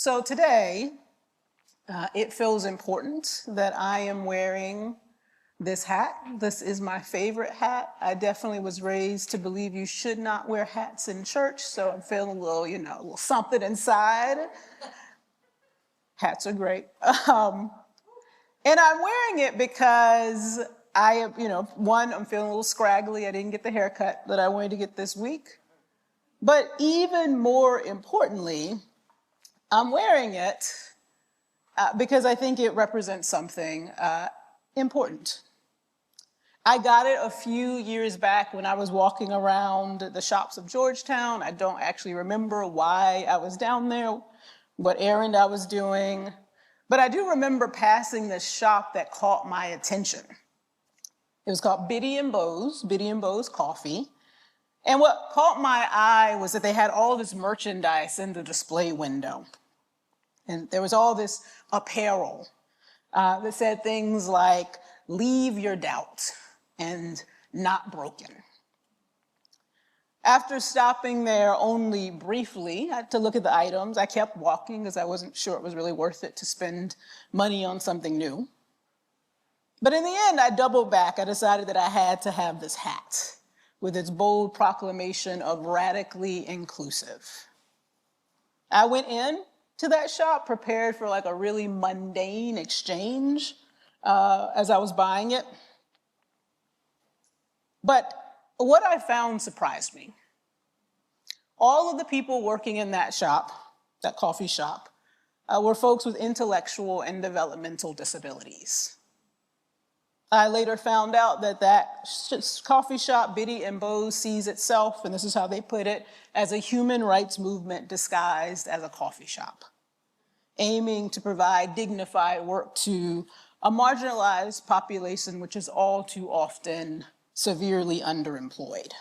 So today, it feels important that I am wearing this hat. This is my favorite hat. I definitely was raised to believe you should not wear hats in church, so I'm feeling a little, a little something inside. Hats are great. And I'm wearing it because I'm feeling a little scraggly. I didn't get the haircut that I wanted to get this week. But even more importantly, I'm wearing it because I think it represents something important. I got it a few years back when I was walking around the shops of Georgetown. I don't actually remember why I was down there, what errand I was doing, but I do remember passing this shop that caught my attention. It was called Biddy and Beau's Coffee. And what caught my eye was that they had all this merchandise in the display window. And there was all this apparel that said things like, "Leave your doubt," and "Not broken." After stopping there only briefly to look at the items, I kept walking because I wasn't sure it was really worth it to spend money on something new. But in the end, I doubled back. I decided that I had to have this hat with its bold proclamation of radically inclusive. I went in to that shop prepared for like a really mundane exchange as I was buying it. But what I found surprised me. All of the people working in that shop, that coffee shop, were folks with intellectual and developmental disabilities. I later found out that coffee shop, Biddy and Beau's, sees itself, and this is how they put it, as a human rights movement disguised as a coffee shop, aiming to provide dignified work to a marginalized population which is all too often severely underemployed.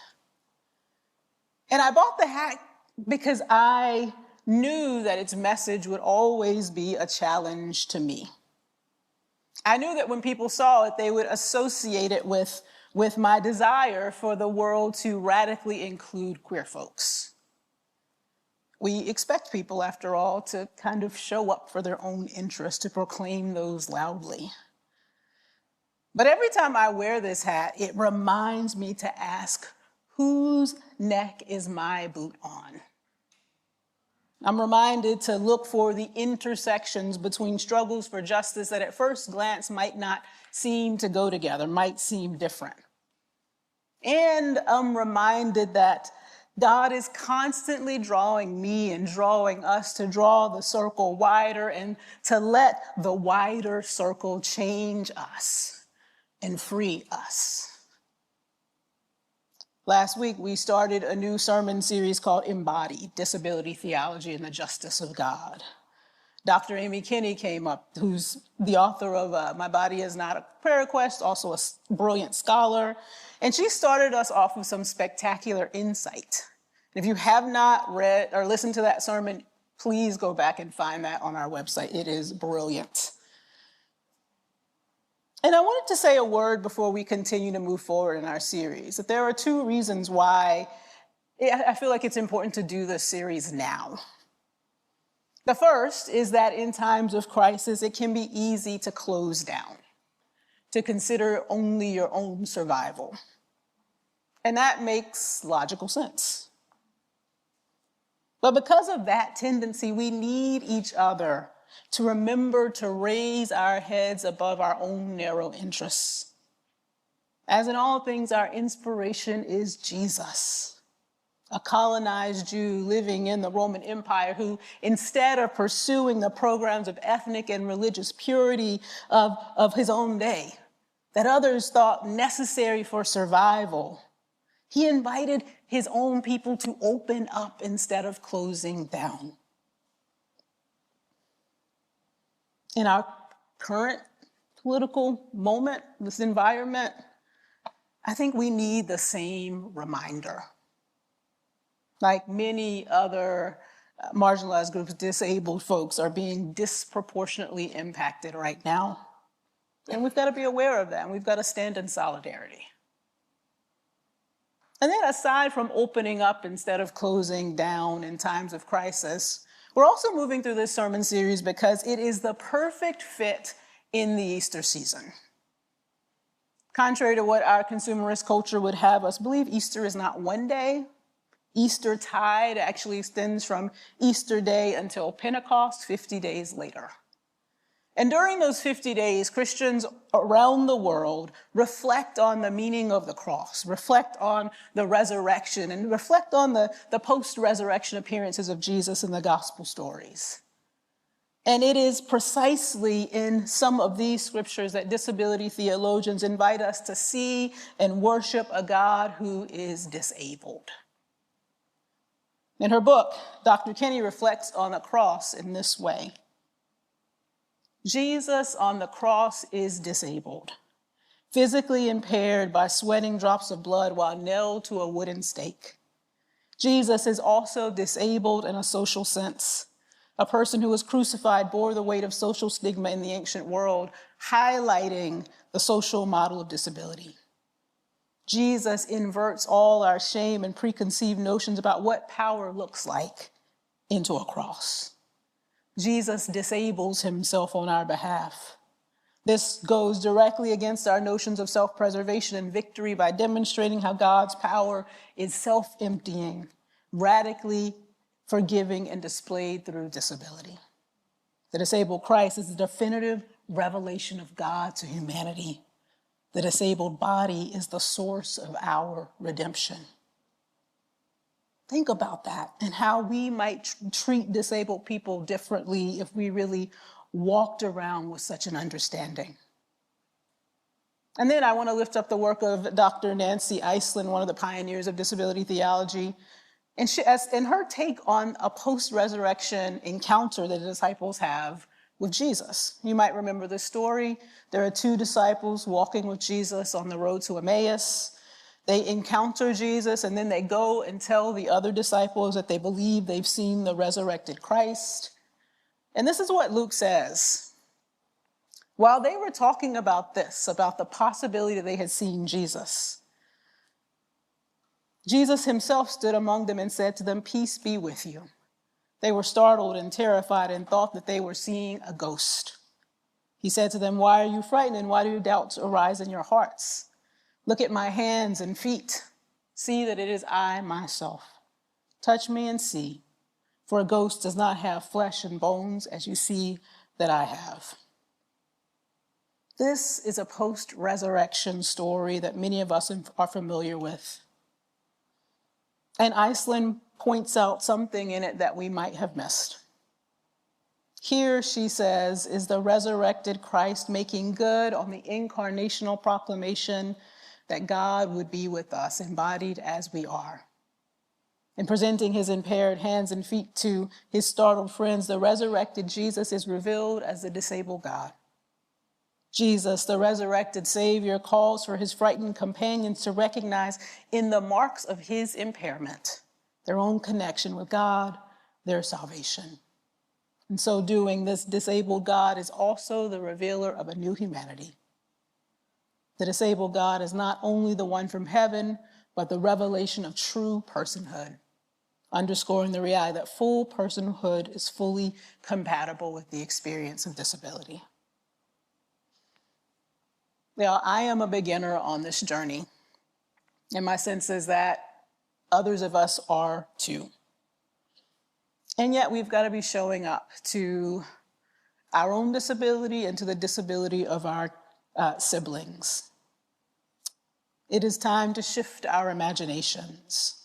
And I bought the hat because I knew that its message would always be a challenge to me. I knew that when people saw it, they would associate it with my desire for the world to radically include queer folks. We expect people, after all, to kind of show up for their own interests, to proclaim those loudly. But every time I wear this hat, it reminds me to ask, whose neck is my boot on? I'm reminded to look for the intersections between struggles for justice that at first glance might not seem to go together, might seem different. And I'm reminded that God is constantly drawing me and drawing us to draw the circle wider and to let the wider circle change us and free us. Last week, we started a new sermon series called Embodied: Disability Theology and the Justice of God. Dr. Amy Kinney came up, who's the author of My Body Is Not a Prayer Request, also a brilliant scholar. And she started us off with some spectacular insight. If you have not read or listened to that sermon, please go back and find that on our website. It is brilliant. And I wanted to say a word before we continue to move forward in our series, that there are two reasons why I feel like it's important to do this series now. The first is that in times of crisis, it can be easy to close down, to consider only your own survival. And that makes logical sense. But because of that tendency, we need each other to remember to raise our heads above our own narrow interests. As in all things, our inspiration is Jesus, a colonized Jew living in the Roman Empire who, instead of pursuing the programs of ethnic and religious purity of his own day, that others thought necessary for survival, he invited his own people to open up instead of closing down. In our current political moment, this environment, I think we need the same reminder. Like many other marginalized groups, disabled folks are being disproportionately impacted right now. And we've got to be aware of that, and we've got to stand in solidarity. And then aside from opening up instead of closing down in times of crisis, We're also moving through this sermon series because it is the perfect fit in the Easter season. Contrary to what our consumerist culture would have us believe, Easter is not one day. Easter tide actually extends from Easter Day until Pentecost, 50 days later. And during those 50 days, Christians around the world reflect on the meaning of the cross, reflect on the resurrection, and reflect on the post-resurrection appearances of Jesus in the gospel stories. And it is precisely in some of these scriptures that disability theologians invite us to see and worship a God who is disabled. In her book, Dr. Kinney reflects on the cross in this way. Jesus on the cross is disabled, physically impaired by sweating drops of blood while nailed to a wooden stake. Jesus is also disabled in a social sense. A person who was crucified bore the weight of social stigma in the ancient world, highlighting the social model of disability. Jesus inverts all our shame and preconceived notions about what power looks like into a cross. Jesus disables himself on our behalf. This goes directly against our notions of self-preservation and victory by demonstrating how God's power is self-emptying, radically forgiving, and displayed through disability. The disabled Christ is the definitive revelation of God to humanity. The disabled body is the source of our redemption. Think about that and how we might treat disabled people differently if we really walked around with such an understanding. And then I want to lift up the work of Dr. Nancy Iceland, one of the pioneers of disability theology, and in her take on a post-resurrection encounter that the disciples have with Jesus. You might remember this story. There are two disciples walking with Jesus on the road to Emmaus. They encounter Jesus, and then they go and tell the other disciples that they believe they've seen the resurrected Christ. And this is what Luke says. While they were talking about this, about the possibility that they had seen Jesus, Jesus himself stood among them and said to them, "Peace be with you." They were startled and terrified and thought that they were seeing a ghost. He said to them, "Why are you frightened, and why do doubts arise in your hearts? Look at my hands and feet. See that it is I myself. Touch me and see, for a ghost does not have flesh and bones as you see that I have." This is a post-resurrection story that many of us are familiar with. And Iceland points out something in it that we might have missed. Here, she says, is the resurrected Christ making good on the incarnational proclamation that God would be with us, embodied as we are. In presenting his impaired hands and feet to his startled friends, the resurrected Jesus is revealed as the disabled God. Jesus, the resurrected Savior, calls for his frightened companions to recognize in the marks of his impairment their own connection with God, their salvation. In so doing, this disabled God is also the revealer of a new humanity. The disabled God is not only the one from heaven, but the revelation of true personhood, underscoring the reality that full personhood is fully compatible with the experience of disability. Now, I am a beginner on this journey, and my sense is that others of us are too. And yet we've got to be showing up to our own disability and to the disability of our siblings. It is time to shift our imaginations.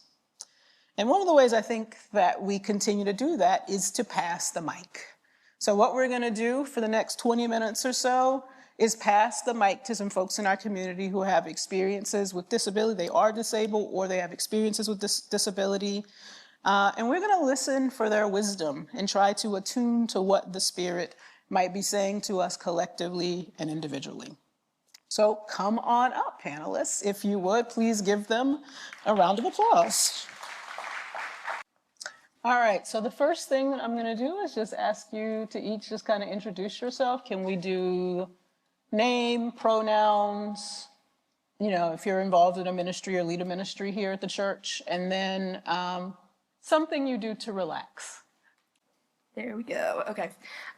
And one of the ways I think that we continue to do that is to pass the mic. So what we're going to do for the next 20 minutes or so is pass the mic to some folks in our community who have experiences with disability. They are disabled or they have experiences with disability. And we're going to listen for their wisdom and try to attune to what the Spirit might be saying to us collectively and individually. So come on up, panelists. If you would, please give them a round of applause. All right, so the first thing that I'm going to do is just ask you to each just kind of introduce yourself. Can we do name, pronouns, if you're involved in a ministry or lead a ministry here at the church, and then something you do to relax. There we go. Okay.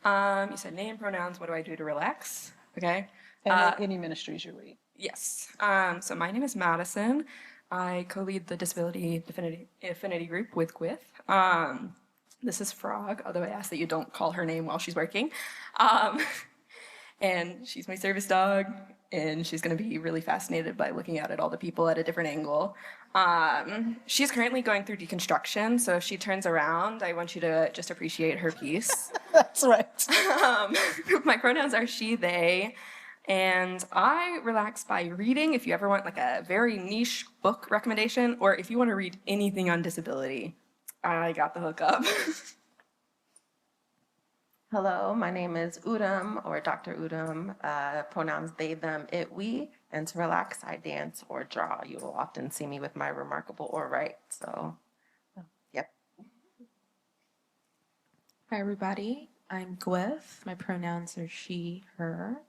You said name, pronouns. What do I do to relax? Okay. And any ministries you lead. Yes. So my name is Madison. I co-lead the Disability Affinity Group with Gwyth. This is Frog, although I ask that you don't call her name while she's working. And she's my service dog, and she's going to be really fascinated by looking out at all the people at a different angle. She's currently going through deconstruction, so if she turns around, I want you to just appreciate her piece. That's right. My pronouns are she, they, and I relax by reading. If you ever want like a very niche book recommendation, or if you want to read anything on disability, I got the hookup. Hello, my name is Udim, or Dr. Udim, pronouns they, them, it, we, and to relax, I dance or draw. You will often see me with my remarkable or right, so, yep. Hi, everybody. I'm Gwyth. My pronouns are she, her.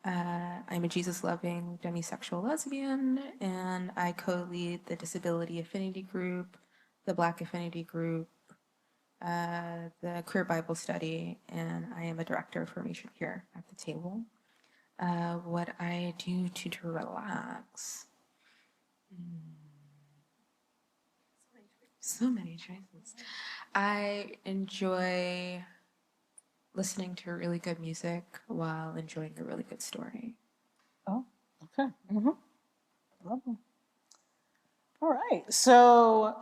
I'm a Jesus-loving demisexual lesbian, and I co-lead the Disability Affinity Group, the Black Affinity Group, the Queer Bible Study, and I am a director of formation here at the table. What I do to relax. So many choices. I enjoy listening to really good music while enjoying a really good story. Oh, okay. Lovely. All right. So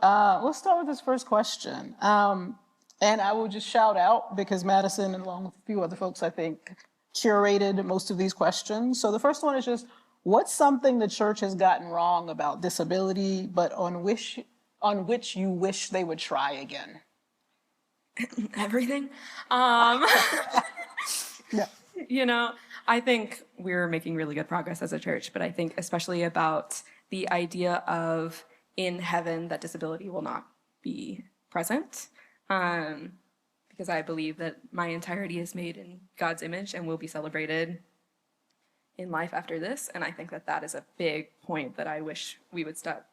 let's start with this first question. And I will just shout out, because Madison, along with a few other folks, I think, curated most of these questions. So the first one is just, what's something the church has gotten wrong about disability, but on which you wish they would try again? Everything. Yeah. You know, I think we're making really good progress as a church, but I think especially about the idea of in heaven that disability will not be present. Because I believe that my entirety is made in God's image and will be celebrated in life after this. And I think that that is a big point that I wish we would stop,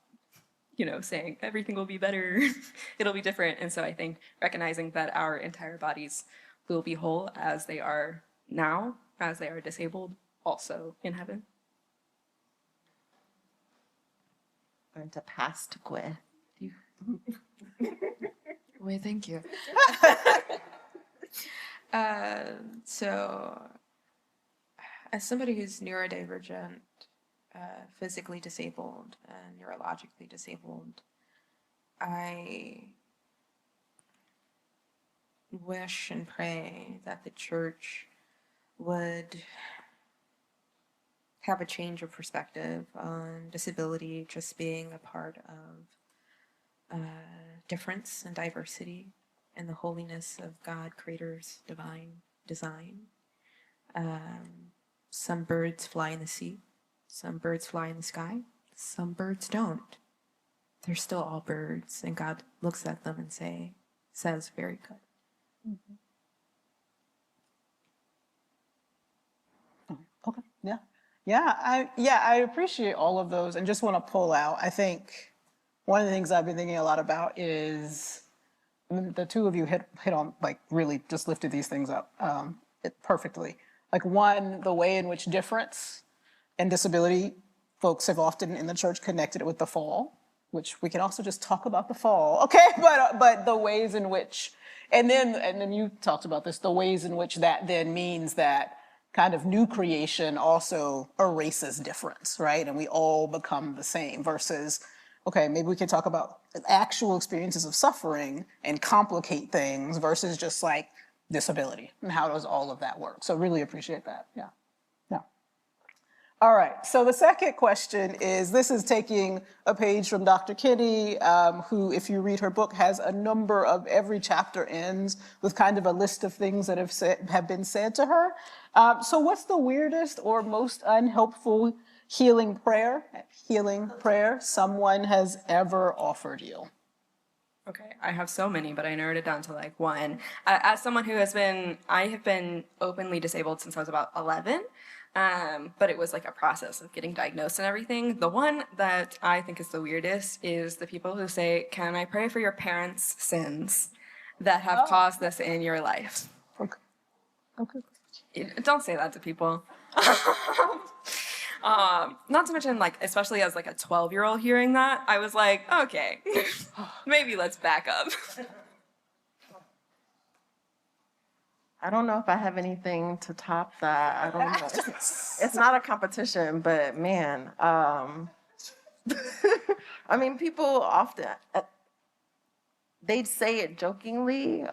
saying everything will be better, it'll be different. And so I think recognizing that our entire bodies will be whole as they are now, as they are disabled, also in heaven. I'm going to pass to Gwyth. Wait, thank you. So, as somebody who's neurodivergent, physically disabled, and neurologically disabled, I wish and pray that the church would have a change of perspective on disability just being a part of difference and diversity and the holiness of God, Creator's divine design. Some birds fly in the sea, some birds fly in the sky, some birds don't. They're still all birds, and God looks at them and says, very good. Mm-hmm. Okay, yeah. I appreciate all of those, and just want to pull out, I think one of the things I've been thinking a lot about is the two of you hit on, like, really just lifted these things up perfectly. Like, one, the way in which difference and disability folks have often in the church connected it with the fall, which we can also just talk about the fall, okay? But the ways in which, and then you talked about this, the ways in which that then means that kind of new creation also erases difference, right? And we all become the same versus, okay, maybe we can talk about actual experiences of suffering and complicate things versus just like disability and how does all of that work? So really appreciate that, yeah. All right, so the second question is, this is taking a page from Dr. Kinney, who, if you read her book, has a number of, every chapter ends with kind of a list of things that have been said to her. So what's the weirdest or most unhelpful healing prayer someone has ever offered you? Okay, I have so many, but I narrowed it down to like one. As someone who I have been openly disabled since I was about 11. But it was like a process of getting diagnosed and everything. The one that I think is the weirdest is the people who say, "Can I pray for your parents' sins?" that have caused this in your life. Okay. Okay. Don't say that to people. Not to mention, like, especially as like a 12-year-old hearing that, I was like, okay, maybe let's back up. I don't know if I have anything to top that. I don't know. It's not a competition, but man, I mean, people often, they say it jokingly,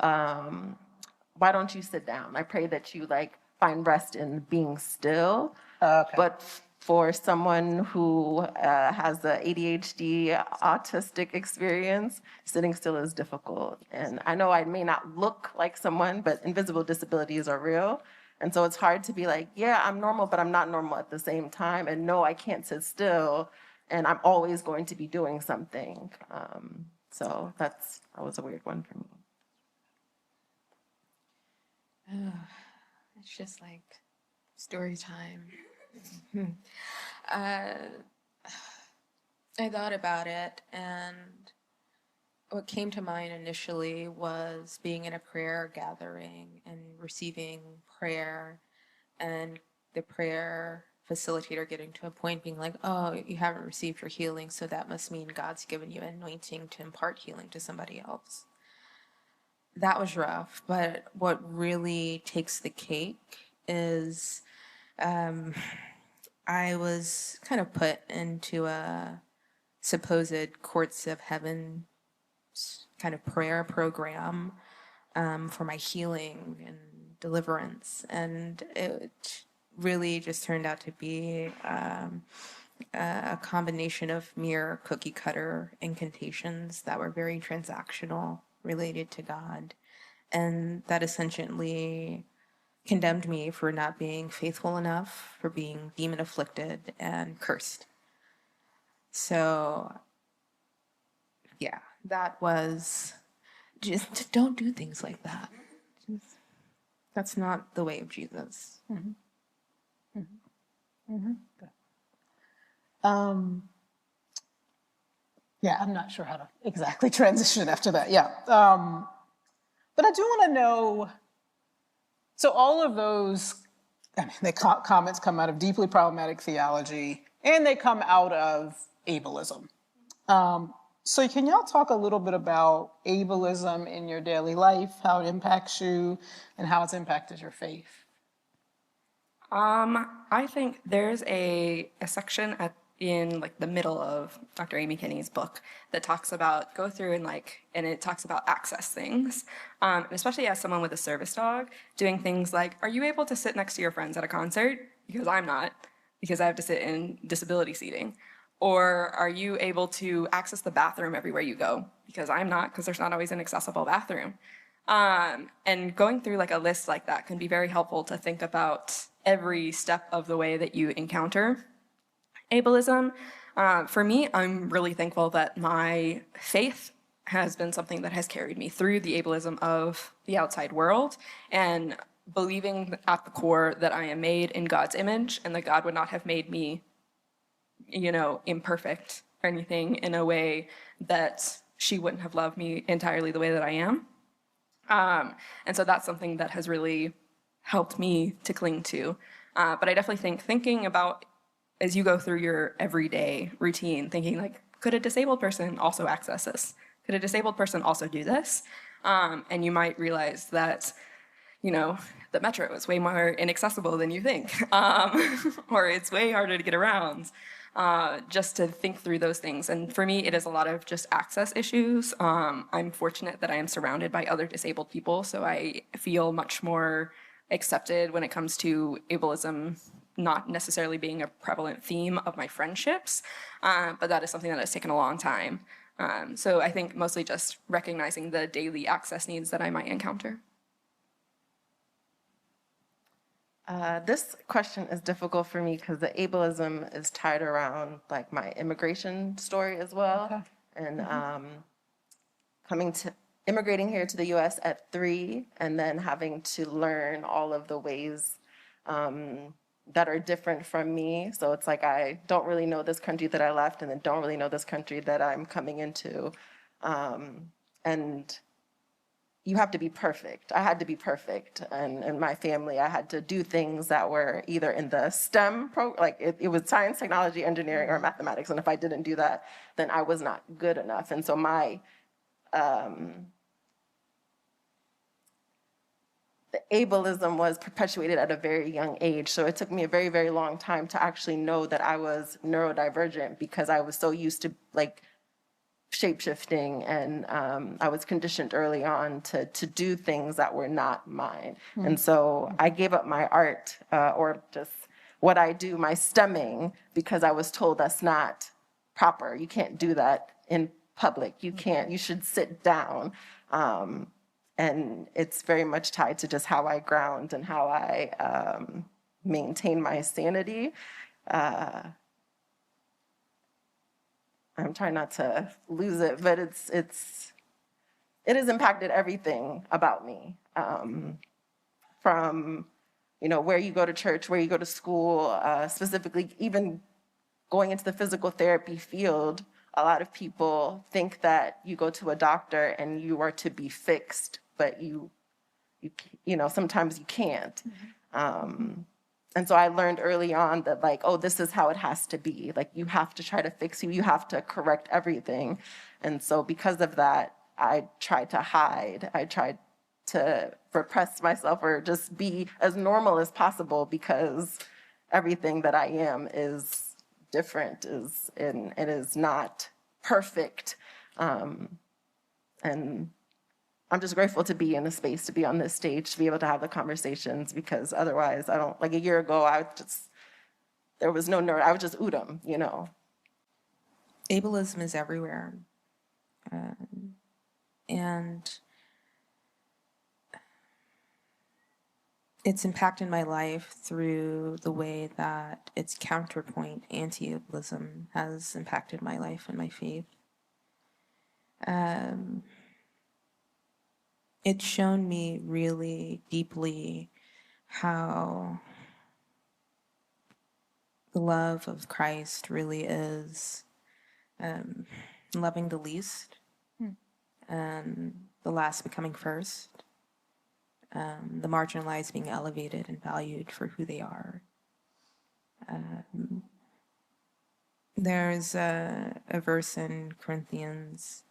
why don't you sit down? I pray that you like find rest in being still. Okay. But for someone who has the ADHD autistic experience, sitting still is difficult. And I know I may not look like someone, but invisible disabilities are real. And so it's hard to be like, yeah, I'm normal, but I'm not normal at the same time. And no, I can't sit still. And I'm always going to be doing something. So that was a weird one for me. It's just like story time. I thought about it, and what came to mind initially was being in a prayer gathering and receiving prayer, and the prayer facilitator getting to a point being like, oh, you haven't received your healing, so that must mean God's given you anointing to impart healing to somebody else. That was rough, but what really takes the cake is I was kind of put into a supposed courts of heaven kind of prayer program for my healing and deliverance. And it really just turned out to be a combination of mere cookie cutter incantations that were very transactional, related to God. And that essentially condemned me for not being faithful enough, for being demon afflicted and cursed. So, yeah, that was just don't do things like that. That's not the way of Jesus. Mm-hmm. Mm-hmm. Mm-hmm. Yeah, I'm not sure how to exactly transition after that. Yeah. But I do want to know, so all of those, I mean, comments come out of deeply problematic theology, and they come out of ableism. So can y'all talk a little bit about ableism in your daily life, how it impacts you, and how it's impacted your faith? I think there's a section in like the middle of Dr. Amy Kinney's book that talks about and it talks about access things, and especially as someone with a service dog, doing things like, are you able to sit next to your friends at a concert? Because I'm not, because I have to sit in disability seating. Or are you able to access the bathroom everywhere you go? Because I'm not, because there's not always an accessible bathroom. And going through like a list like that can be very helpful to think about every step of the way that you encounter ableism. For me, I'm really thankful that my faith has been something that has carried me through the ableism of the outside world, and believing at the core that I am made in God's image and that God would not have made me, imperfect or anything in a way that she wouldn't have loved me entirely the way that I am. And so that's something that has really helped me to cling to. But I definitely think thinking about, as you go through your everyday routine, thinking like, could a disabled person also access this? Could a disabled person also do this? And you might realize that, the metro is way more inaccessible than you think, or it's way harder to get around. Just to think through those things. And for me, it is a lot of just access issues. I'm fortunate that I am surrounded by other disabled people, so I feel much more accepted when it comes to ableism not necessarily being a prevalent theme of my friendships, but that is something that has taken a long time. So I think mostly just recognizing the daily access needs that I might encounter. This question is difficult for me because the ableism is tied around like my immigration story as well. Okay. And immigrating here to the US at 3 and then having to learn all of the ways that are different from me. So it's like I don't really know this country that I left and then don't really know this country that I'm coming into. And you have to be perfect. I had to be perfect. And in my family, I had to do things that were either in the STEM, like it was science, technology, engineering, or mathematics. And if I didn't do that, then I was not good enough. And so my, the ableism was perpetuated at a very young age. So it took me a very, very long time to actually know that I was neurodivergent, because I was so used to like shape-shifting, and I was conditioned early on to do things that were not mine. And so I gave up my art, or just what I do, my stemming, because I was told that's not proper. You can't do that in public. You can't, you should sit down. And it's very much tied to just how I ground and how I maintain my sanity. I'm trying not to lose it, but it has impacted everything about me. From, you know, where you go to church, where you go to school, specifically even going into the physical therapy field. A lot of people think that you go to a doctor and you are to be fixed, but you know, sometimes you can't. And so I learned early on that, like, oh, this is how it has to be. Like, you have to try to fix you. You have to correct everything. And so because of that, I tried to hide. I tried to repress myself or just be as normal as possible, because everything that I am is different, and it is not perfect. And I'm just grateful to be in a space, to be on this stage, to be able to have the conversations, because otherwise I don't, like a year ago, there was no nerd. I was just Udim, you know. Ableism is everywhere. And it's impacted my life through the way that its counterpoint, anti-ableism, has impacted my life and my faith. It's shown me really deeply how the love of Christ really is loving the least, and the last becoming first, the marginalized being elevated and valued for who they are. There's a verse in Corinthians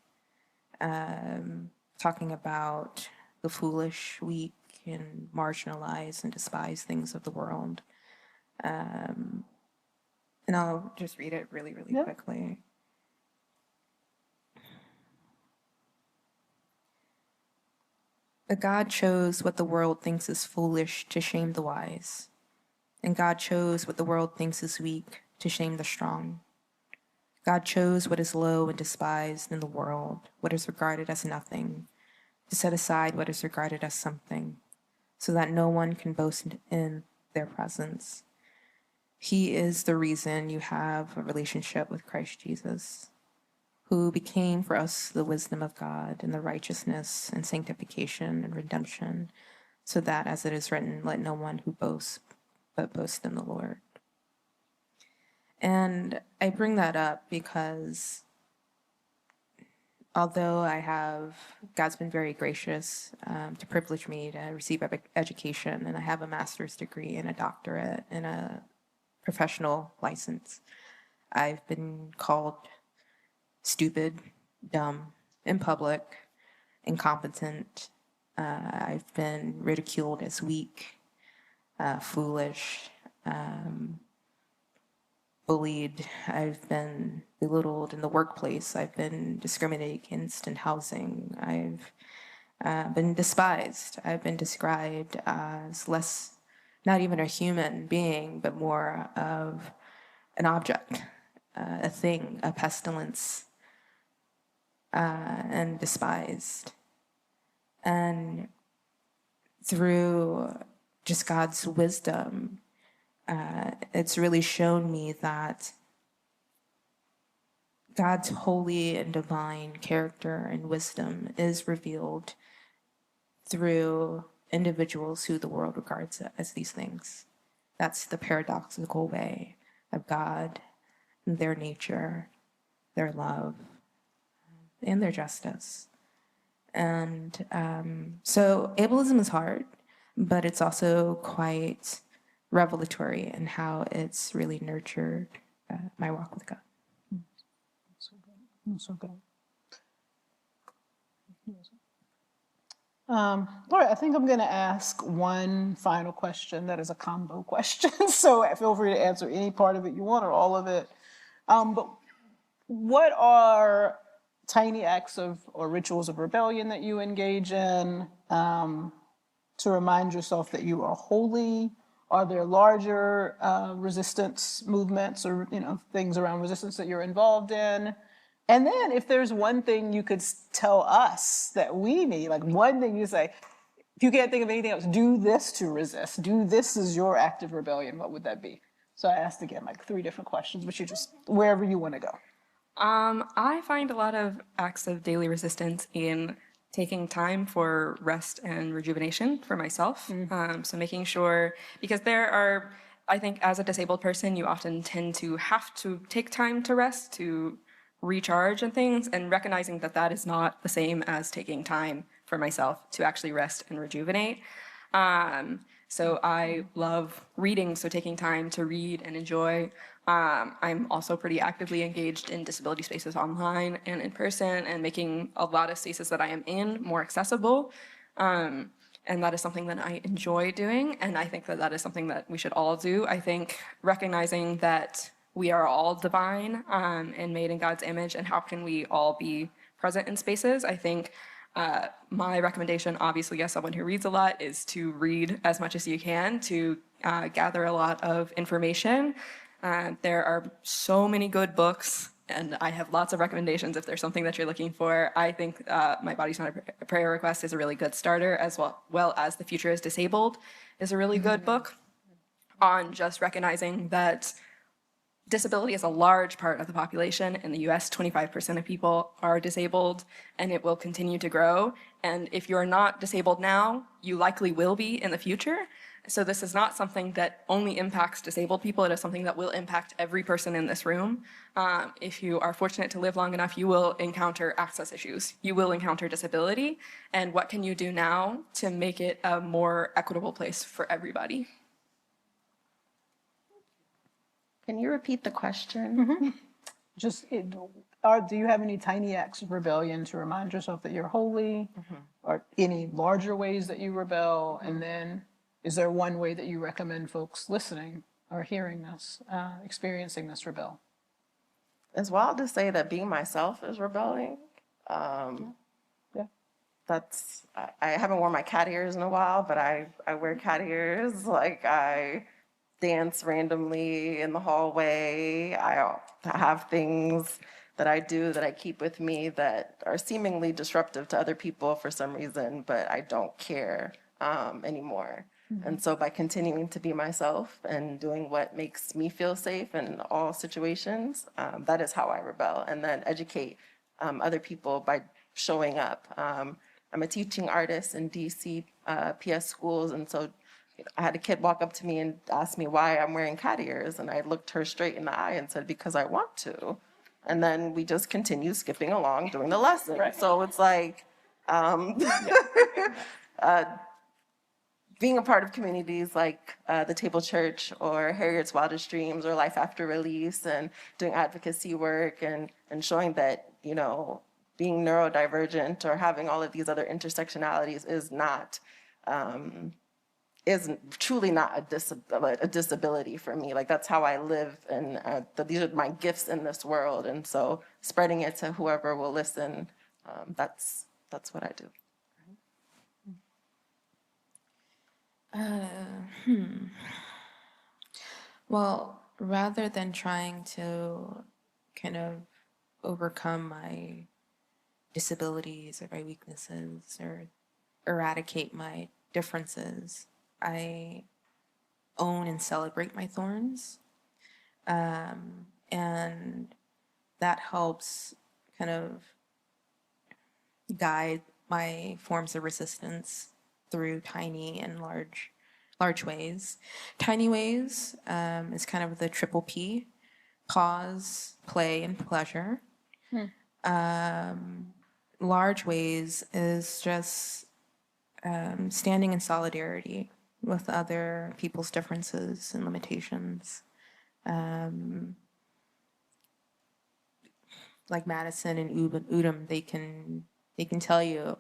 talking about the foolish, weak, and marginalized and despised things of the world. And I'll just read it really, really quickly. But God chose what the world thinks is foolish to shame the wise. And God chose what the world thinks is weak to shame the strong. God chose what is low and despised in the world, what is regarded as nothing, to set aside what is regarded as something, so that no one can boast in their presence. He is the reason you have a relationship with Christ Jesus, who became for us the wisdom of God and the righteousness and sanctification and redemption, so that, as it is written, let no one who boasts but boast in the Lord. And I bring that up because although God's been very gracious to privilege me to receive education, and I have a master's degree and a doctorate and a professional license, I've been called stupid, dumb, in public, incompetent. I've been ridiculed as weak, foolish, bullied. I've been belittled in the workplace. I've been discriminated against in housing. I've been despised. I've been described as less, not even a human being, but more of an object, a thing, a pestilence, and despised. And through just God's wisdom, it's really shown me that God's holy and divine character and wisdom is revealed through individuals who the world regards as these things. That's the paradoxical way of God, their nature, their love, and their justice. And so ableism is hard, but it's also quite revelatory in how it's really nurtured my walk with God. So good. All right, I think I'm going to ask one final question that is a combo question. So feel free to answer any part of it you want or all of it. But what are tiny acts of or rituals of rebellion that you engage in to remind yourself that you are holy? Are there larger resistance movements or things around resistance that you're involved in? And then if there's one thing you could tell us that we need, like one thing you say, if you can't think of anything else, do this to resist. Do this as your act of rebellion. What would that be? So I asked again, like 3 different questions, but you just, wherever you want to go. I find a lot of acts of daily resistance in taking time for rest and rejuvenation for myself. So making sure, because I think as a disabled person, you often tend to have to take time to rest, to recharge and things, and recognizing that that is not the same as taking time for myself to actually rest and rejuvenate. So I love reading, so taking time to read and enjoy. I'm also pretty actively engaged in disability spaces online and in person, and making a lot of spaces that I am in more accessible. And that is something that I enjoy doing, and I think that that is something that we should all do. I think recognizing that we are all divine and made in God's image, and how can we all be present in spaces? I think my recommendation, obviously, as someone who reads a lot, is to read as much as you can, to gather a lot of information. There are so many good books, and I have lots of recommendations if there's something that you're looking for. I think My Body's Not a Prayer Request is a really good starter, as well as The Future is Disabled is a really good book on just recognizing that disability is a large part of the population. In the US, 25% of people are disabled, and it will continue to grow. And if you're not disabled now, you likely will be in the future. So this is not something that only impacts disabled people. It is something that will impact every person in this room. If you are fortunate to live long enough, you will encounter access issues. You will encounter disability. And what can you do now to make it a more equitable place for everybody? Can you repeat the question? Do you have any tiny acts of rebellion to remind yourself that you're holy, or any larger ways that you rebel? And then is there one way that you recommend folks listening or hearing this, experiencing this rebel? It's wild to say that being myself is rebelling. Yeah. I haven't worn my cat ears in a while, but I wear cat ears. Like, I dance randomly in the hallway. I have things that I do that I keep with me that are seemingly disruptive to other people for some reason, but I don't care anymore. And so by continuing to be myself and doing what makes me feel safe in all situations, that is how I rebel, and then educate other people by showing up. I'm a teaching artist in DC PS schools, and so I had a kid walk up to me and ask me why I'm wearing cat ears, and I looked her straight in the eye and said, because I want to. And then we just continue skipping along during the lesson. Right. So it's like being a part of communities like the Table Church or Harriet's Wildest Dreams or Life After Release, and doing advocacy work and showing that, being neurodivergent or having all of these other intersectionalities is truly not a disability for me. Like, that's how I live, and these are my gifts in this world. And so spreading it to whoever will listen, that's what I do. Well, rather than trying to kind of overcome my disabilities or my weaknesses or eradicate my differences, I own and celebrate my thorns. And that helps kind of guide my forms of resistance through tiny and large ways. Tiny ways is kind of the triple P: pause, play, and pleasure. large ways is just standing in solidarity with other people's differences and limitations. Like Madison and Udim, they can tell you,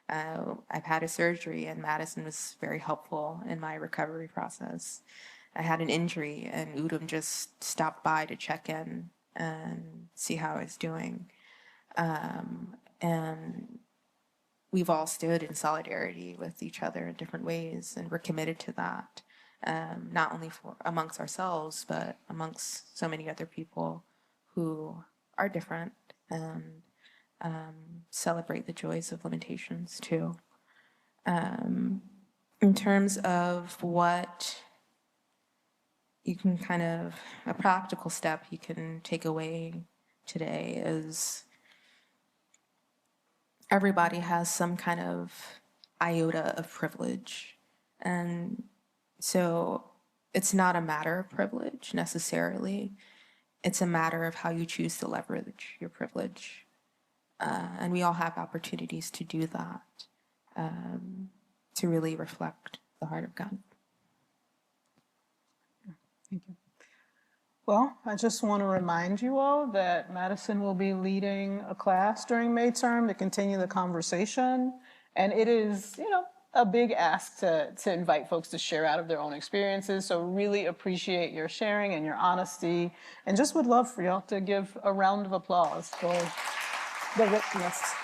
I've had a surgery and Madison was very helpful in my recovery process. I had an injury and Udim just stopped by to check in and see how I was doing. And we've all stood in solidarity with each other in different ways, and we're committed to that, not only amongst ourselves, but amongst so many other people who are different and celebrate the joys of limitations too. In terms of what you can a practical step you can take away today is everybody has some kind of iota of privilege. And so it's not a matter of privilege necessarily. It's a matter of how you choose to leverage your privilege. And we all have opportunities to do that, to really reflect the heart of God. Thank you. Well, I just want to remind you all that Madison will be leading a class during May term to continue the conversation. And it is, a big ask to invite folks to share out of their own experiences. So really appreciate your sharing and your honesty. And just would love for y'all to give a round of applause for the richness.